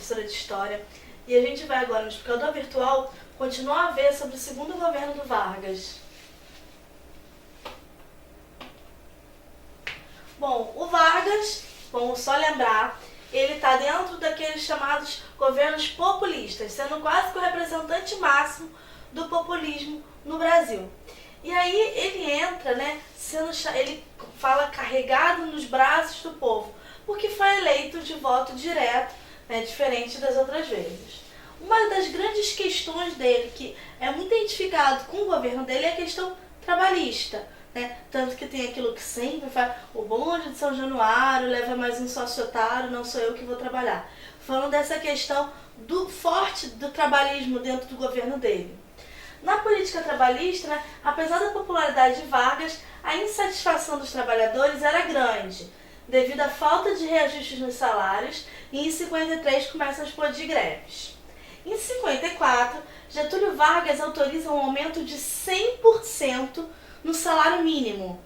professora de História, e a gente vai agora no explicador virtual continuar a ver sobre o segundo governo do Vargas. Bom, o Vargas, vamos só lembrar, ele está dentro daqueles chamados governos populistas, sendo quase que o representante máximo do populismo no Brasil. E aí ele entra, né, ele fala carregado nos braços do povo, porque foi eleito de voto direto, né, diferente das outras vezes. Uma das grandes questões dele, que é muito identificado com o governo dele, é a questão trabalhista. Né? Tanto que tem aquilo que sempre faz, o bonde de São Januário leva mais um sócio otário, não sou eu que vou trabalhar. Falando dessa questão do forte do trabalhismo dentro do governo dele. Na política trabalhista, né, apesar da popularidade de Vargas, a insatisfação dos trabalhadores era grande, devido à falta de reajustes nos salários, e em 53 começam a explodir greves. Em 54, Getúlio Vargas autoriza um aumento de 100% no salário mínimo,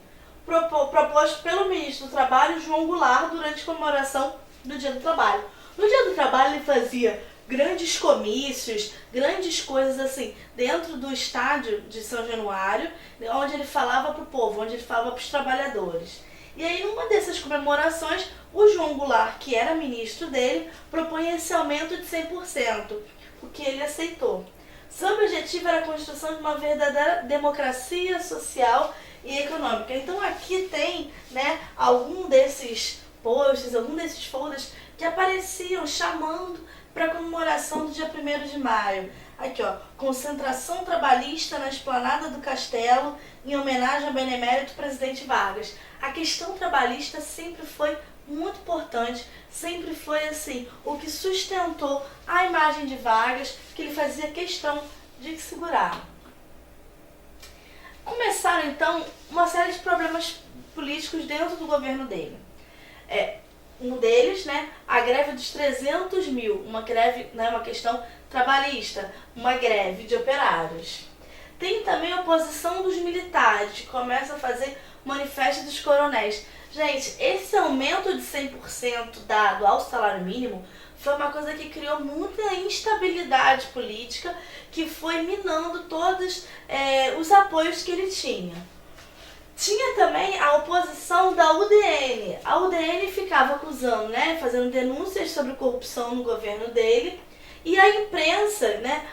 proposto pelo ministro do Trabalho, João Goulart, durante a comemoração do Dia do Trabalho. No Dia do Trabalho ele fazia grandes comícios, grandes coisas assim, dentro do estádio de São Januário, onde ele falava para o povo, onde ele falava para os trabalhadores. E aí, numa dessas comemorações, o João Goulart, que era ministro dele, propõe esse aumento de 100%, o que ele aceitou. Seu objetivo era a construção de uma verdadeira democracia social e econômica. Então aqui tem, né, algum desses posts, algum desses folders que apareciam chamando para a comemoração do dia 1º de maio. Aqui, ó, concentração trabalhista na esplanada do Castelo em homenagem ao benemérito presidente Vargas. A questão trabalhista sempre foi muito importante, sempre foi assim, o que sustentou a imagem de Vargas, que ele fazia questão de segurar. Começaram então uma série de problemas políticos dentro do governo dele. Um deles, né, a greve dos 300 mil, uma greve, né, uma questão trabalhista, uma greve de operários. Tem também a oposição dos militares, que começam a fazer manifesto dos coronéis. Gente, esse aumento de 100% dado ao salário mínimo foi uma coisa que criou muita instabilidade política, que foi minando todos os apoios que ele tinha. Tinha também a oposição da UDN. A UDN ficava acusando, né, fazendo denúncias sobre corrupção no governo dele, e a imprensa, né,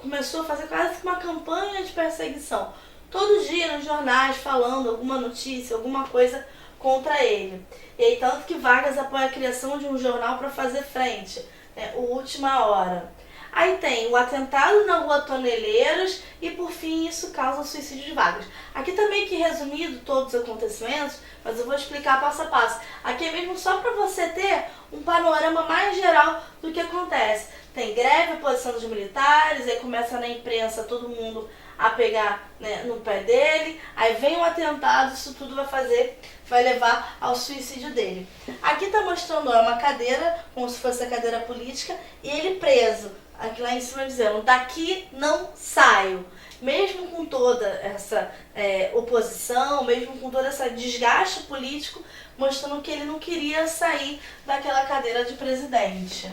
começou a fazer quase que uma campanha de perseguição. Todo dia nos jornais falando alguma notícia, alguma coisa contra ele. E aí, tanto que Vargas apoia a criação de um jornal para fazer frente, né, o Última Hora. Aí tem o atentado na Rua Toneleiros e, por fim, isso causa o suicídio de Vargas. Aqui também que resumido todos os acontecimentos, mas eu vou explicar passo a passo. Aqui é mesmo só para você ter um panorama mais geral do que acontece. Tem greve, oposição dos militares, aí começa na imprensa todo mundo a pegar, né, no pé dele, aí vem um atentado, isso tudo vai levar ao suicídio dele. Aqui está mostrando uma cadeira, como se fosse a cadeira política, e ele preso. Aqui lá em cima dizendo, daqui não saio. Mesmo com toda essa oposição, mesmo com todo esse desgaste político, mostrando que ele não queria sair daquela cadeira de presidente.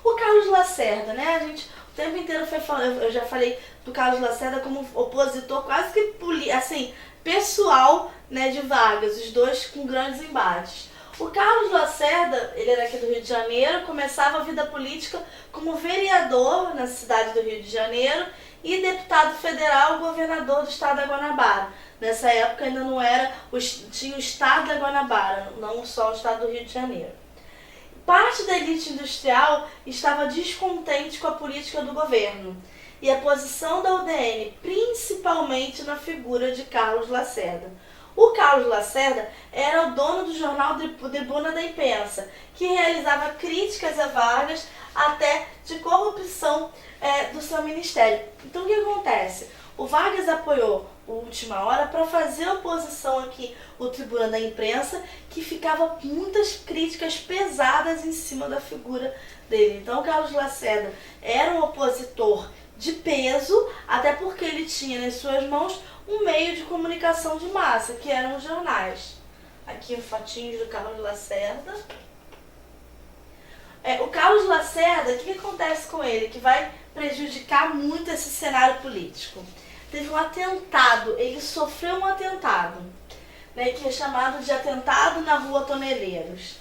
O Carlos Lacerda, né, a gente o tempo inteiro foi falando, eu já falei do Carlos Lacerda como opositor quase que assim, pessoal, né, de Vargas, os dois com grandes embates. O Carlos Lacerda, ele era aqui do Rio de Janeiro, começava a vida política como vereador na cidade do Rio de Janeiro e deputado federal, governador do estado da Guanabara. Nessa época ainda não era, tinha o estado da Guanabara, não só o estado do Rio de Janeiro. Parte da elite industrial estava descontente com a política do governo e a posição da UDN, principalmente na figura de Carlos Lacerda. O Carlos Lacerda era o dono do jornal Tribuna da Imprensa, que realizava críticas a Vargas até de corrupção do seu ministério. Então o que acontece? O Vargas apoiou o Última Hora para fazer oposição aqui, o Tribuna da Imprensa, que ficava muitas críticas pesadas em cima da figura dele. Então o Carlos Lacerda era um opositor de peso, até porque ele tinha nas suas mãos um meio de comunicação de massa, que eram os jornais. Aqui fotinhos do Carlos Lacerda. O Carlos Lacerda, o que acontece com ele? Que vai prejudicar muito esse cenário político. Teve um atentado, ele sofreu um atentado, né, que é chamado de atentado na Rua Toneleiros.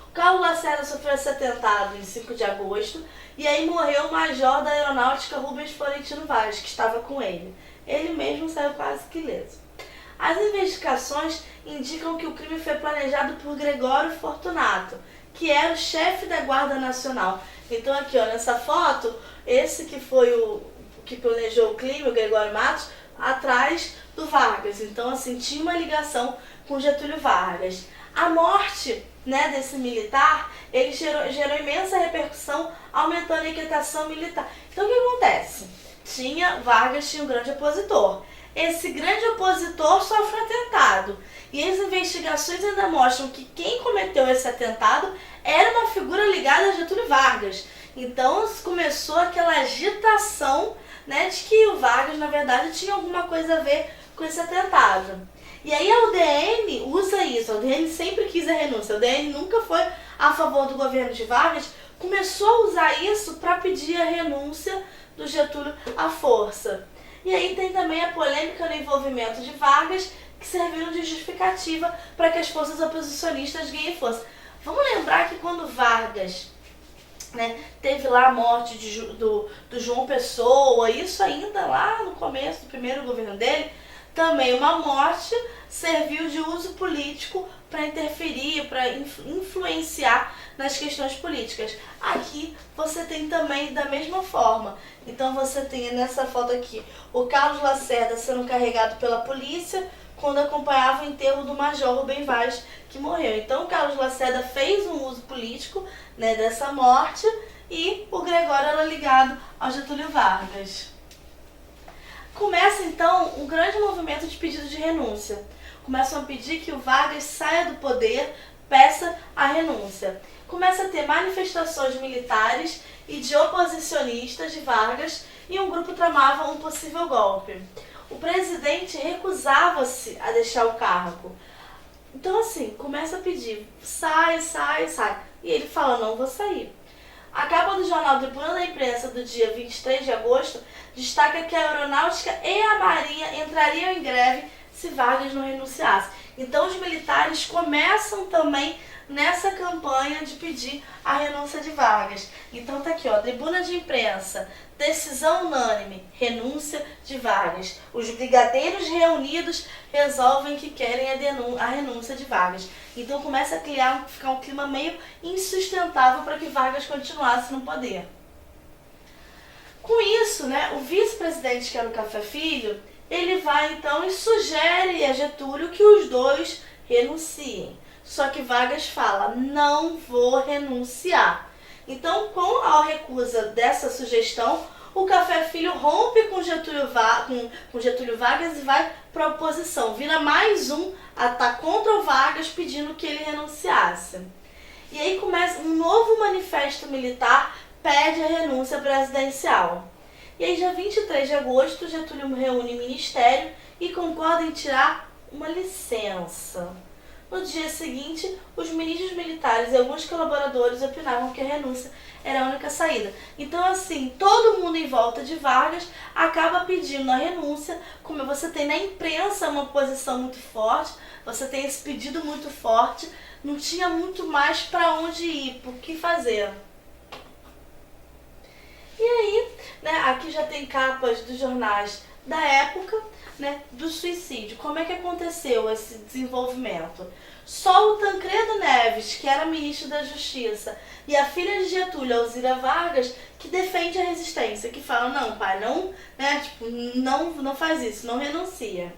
O Carlos Lacerda sofreu esse atentado em 5 de agosto e aí morreu o major da aeronáutica Rubens Florentino Vaz, que estava com ele. Ele mesmo saiu quase que ileso. As investigações indicam que o crime foi planejado por Gregório Fortunato, que era o chefe da Guarda Nacional. Então aqui, ó, nessa foto, esse que foi o que planejou o crime, o Gregório Matos, atrás do Vargas. Então, assim, tinha uma ligação com Getúlio Vargas. A morte, né, desse militar, ele gerou imensa repercussão, aumentando a inquietação militar. Então, o que acontece? Vargas tinha um grande opositor. Esse grande opositor sofre um atentado. E as investigações ainda mostram que quem cometeu esse atentado era uma figura ligada a Getúlio Vargas. Então começou aquela agitação, né, de que o Vargas, na verdade, tinha alguma coisa a ver com esse atentado. E aí a UDN usa isso, a UDN sempre quis a renúncia, a UDN nunca foi a favor do governo de Vargas, começou a usar isso para pedir a renúncia do Getúlio à força. E aí tem também a polêmica no envolvimento de Vargas, que serviram de justificativa para que as forças oposicionistas ganhem força. Vamos lembrar que quando Vargas, né, teve lá a morte do João Pessoa, isso ainda lá no começo do primeiro governo dele, também uma morte serviu de uso político para interferir, para influenciar nas questões políticas. Aqui você tem também da mesma forma. Então você tem nessa foto aqui o Carlos Lacerda sendo carregado pela polícia quando acompanhava o enterro do Major Rubem Vaz, que morreu. Então o Carlos Lacerda fez um uso político, né, dessa morte, e o Gregório era ligado ao Getúlio Vargas. Começa então um grande movimento de pedido de renúncia. Começam a pedir que o Vargas saia do poder, peça a renúncia. Começa a ter manifestações militares e de oposicionistas de Vargas e um grupo tramava um possível golpe. O presidente recusava-se a deixar o cargo. Então assim, começa a pedir, sai. E ele fala, não vou sair. A capa do jornal Tribuna da Imprensa do dia 23 de agosto destaca que a Aeronáutica e a Marinha entrariam em greve se Vargas não renunciasse. Então os militares começam também nessa campanha de pedir a renúncia de Vargas. Então tá aqui, ó, Tribuna de Imprensa, decisão unânime, renúncia de Vargas. Os brigadeiros reunidos resolvem que querem a renúncia de Vargas. Então começa a ficar um clima meio insustentável para que Vargas continuasse no poder. Com isso, né, o vice-presidente, que era o Café Filho, ele vai então e sugere a Getúlio que os dois renunciem. Só que Vargas fala, não vou renunciar. Então, com a recusa dessa sugestão, o Café Filho rompe com Getúlio Vargas e vai para a oposição. Vira mais um a estar contra o Vargas pedindo que ele renunciasse. E aí começa um novo manifesto militar, pede a renúncia presidencial. E aí, dia 23 de agosto, Getúlio reúne o ministério e concorda em tirar uma licença. No dia seguinte, os ministros militares e alguns colaboradores opinavam que a renúncia era a única saída. Então, assim, todo mundo em volta de Vargas acaba pedindo a renúncia. Como você tem na imprensa uma posição muito forte, você tem esse pedido muito forte, não tinha muito mais para onde ir, por que fazer. E aí, né, aqui já tem capas dos jornais da época, né, do suicídio. Como é que aconteceu esse desenvolvimento? Só o Tancredo Neves, que era ministro da Justiça, e a filha de Getúlio, Alzira Vargas, que defende a resistência, que fala, não, pai, não, né, tipo, não faz isso, não renuncia.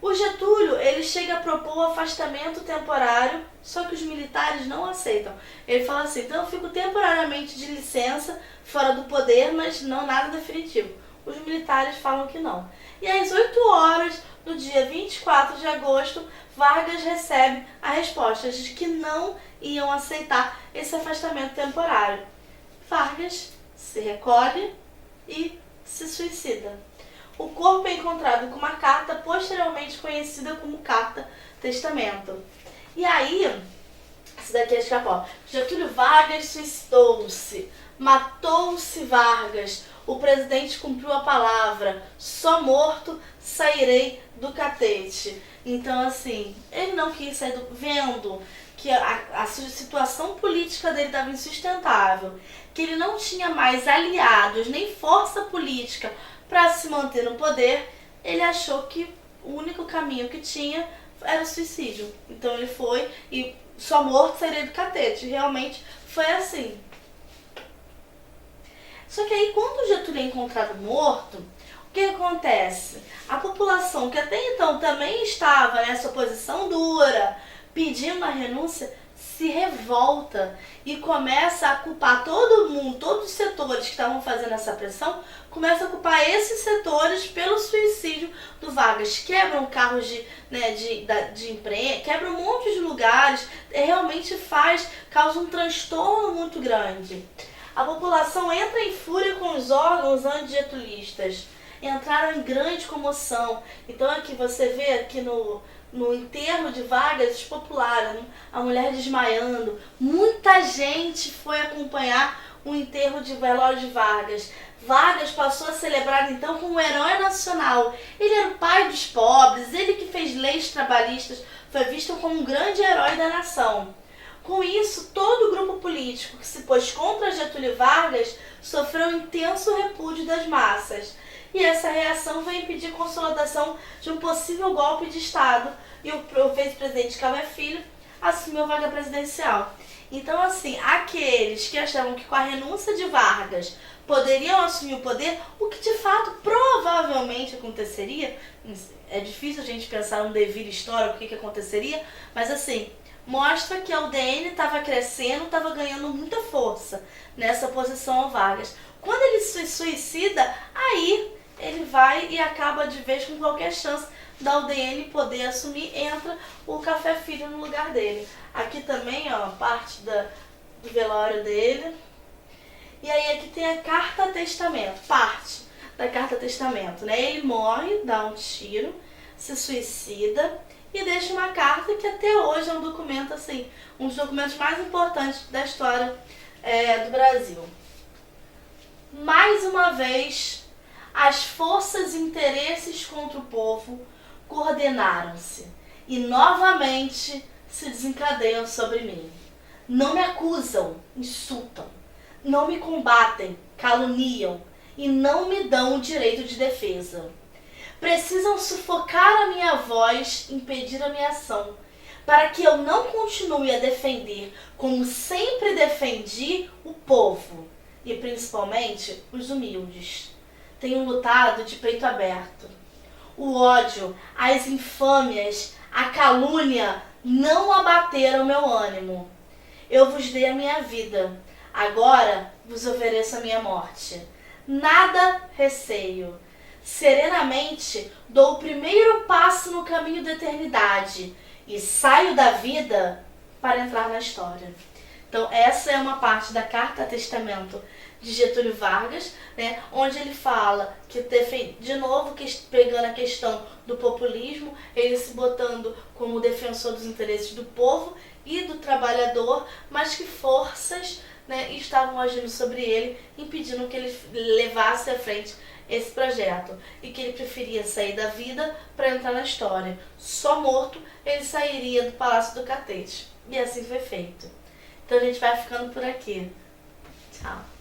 O Getúlio, ele chega a propor o afastamento temporário, só que os militares não aceitam. Ele fala assim, então eu fico temporariamente de licença, fora do poder, mas não nada definitivo. Os militares falam que não. E às 8 horas, no dia 24 de agosto, Vargas recebe a resposta de que não iam aceitar esse afastamento temporário. Vargas se recolhe e se suicida. O corpo é encontrado com uma carta posteriormente conhecida como Carta Testamento. E aí, Esse daqui é de Capó. Getúlio Vargas suicidou-se. Matou-se Vargas. O presidente cumpriu a palavra. Só morto sairei do catete. Então, assim, ele não quis sair vendo que a situação política dele estava insustentável, que ele não tinha mais aliados nem força política para se manter no poder, ele achou que o único caminho que tinha era o suicídio. Então ele foi e só morto sairia do catete. Realmente foi assim. Só que aí quando o Getúlio é encontrado morto, o que acontece? A população que até então também estava nessa posição dura, pedindo a renúncia, se revolta e começa a culpar todo mundo, todos os setores que estavam fazendo essa pressão, começa a culpar esses setores pelo suicídio do Vargas. Quebram carros de imprensa, quebram um monte de lugares, realmente causa um transtorno muito grande. A população entra em fúria com os órgãos antigetulistas, entraram em grande comoção. Então aqui você vê aqui no enterro de Vargas, populares, a mulher desmaiando. Muita gente foi acompanhar o enterro de velório de Vargas. Vargas passou a celebrar então como um herói nacional. Ele era o pai dos pobres, ele que fez leis trabalhistas, foi visto como um grande herói da nação. Com isso, todo o grupo político que se pôs contra Getúlio Vargas sofreu um intenso repúdio das massas. E essa reação veio impedir a consolidação de um possível golpe de Estado e o vice-presidente Cabé Filho assumiu a vaga presidencial. Então, assim, aqueles que achavam que com a renúncia de Vargas poderiam assumir o poder, o que de fato provavelmente aconteceria, é difícil a gente pensar um devir histórico, o que aconteceria, mas assim, mostra que a UDN estava crescendo, estava ganhando muita força nessa oposição ao Vargas. Quando ele se suicida, aí ele vai e acaba de vez com qualquer chance da UDN poder assumir, entra o Café Filho no lugar dele. Aqui também, ó, parte do velório dele. E aí aqui tem a carta testamento, parte da carta testamento, né? Ele morre, dá um tiro, se suicida e deixa uma carta que até hoje é um documento, assim, um dos documentos mais importantes da história do Brasil. Mais uma vez, as forças e interesses contra o povo coordenaram-se e novamente se desencadeiam sobre mim. Não me acusam, insultam, não me combatem, caluniam e não me dão o direito de defesa. Precisam sufocar a minha voz, impedir a minha ação, para que eu não continue a defender, como sempre defendi, o povo e principalmente os humildes. Tenho lutado de peito aberto. O ódio, as infâmias, a calúnia não abateram meu ânimo. Eu vos dei a minha vida, agora vos ofereço a minha morte. Nada receio. Serenamente dou o primeiro passo no caminho da eternidade e saio da vida para entrar na história. Então essa é uma parte da carta testamento de Getúlio Vargas, né, onde ele fala que, de novo, pegando a questão do populismo, ele se botando como defensor dos interesses do povo e do trabalhador, mas que forças, né, estavam agindo sobre ele, impedindo que ele levasse à frente esse projeto, e que ele preferia sair da vida para entrar na história. Só morto ele sairia do Palácio do Catete. E assim foi feito. Então a gente vai ficando por aqui. Tchau.